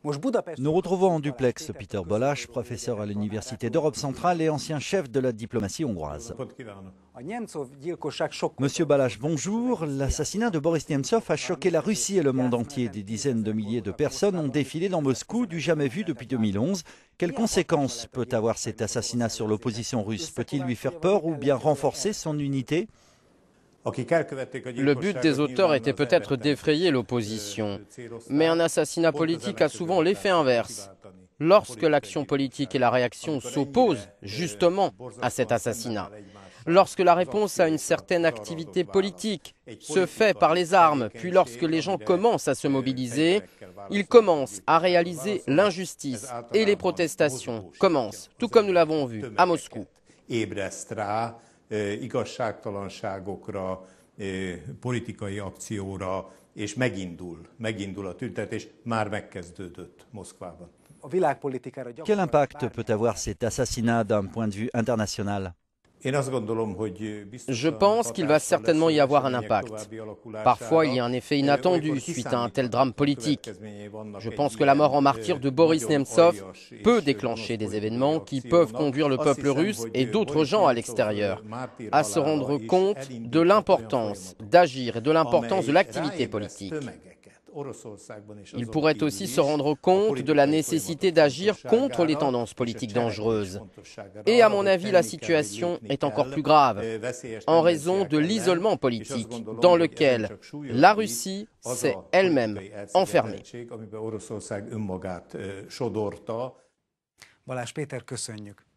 Nous retrouvons en duplex Péter Balázs, professeur à l'Université d'Europe centrale et ancien chef de la diplomatie hongroise. Monsieur Balázs, bonjour. L'assassinat de Boris Nemtsov a choqué la Russie et le monde entier. Des dizaines de milliers de personnes ont défilé dans Moscou, du jamais vu depuis 2011. Quelles conséquences peut avoir cet assassinat sur l'opposition russe? Peut-il lui faire peur ou bien renforcer son unité? Le but des auteurs était peut-être d'effrayer l'opposition, mais un assassinat politique a souvent l'effet inverse. Lorsque l'action politique et la réaction s'opposent justement à cet assassinat, lorsque la réponse à une certaine activité politique se fait par les armes, puis lorsque les gens commencent à se mobiliser, ils commencent à réaliser l'injustice et les protestations commencent, tout comme nous l'avons vu à Moscou. Igazságtalanságokra, politikai akcióra, és megindul a tüntetés, már megkezdődött Moszkvában. Quel impact peut avoir cet assassinat d'un point de vue international? Je pense qu'il va certainement y avoir un impact. Parfois, il y a un effet inattendu suite à un tel drame politique. Je pense que la mort en martyr de Boris Nemtsov peut déclencher des événements qui peuvent conduire le peuple russe et d'autres gens à l'extérieur à se rendre compte de l'importance d'agir et de l'importance de l'activité politique. Ils pourraient aussi se rendre compte de la nécessité d'agir contre les tendances politiques dangereuses. Et à mon avis, la situation est encore plus grave en raison de l'isolement politique dans lequel la Russie s'est elle-même enfermée. Balázs Péter, köszönjük!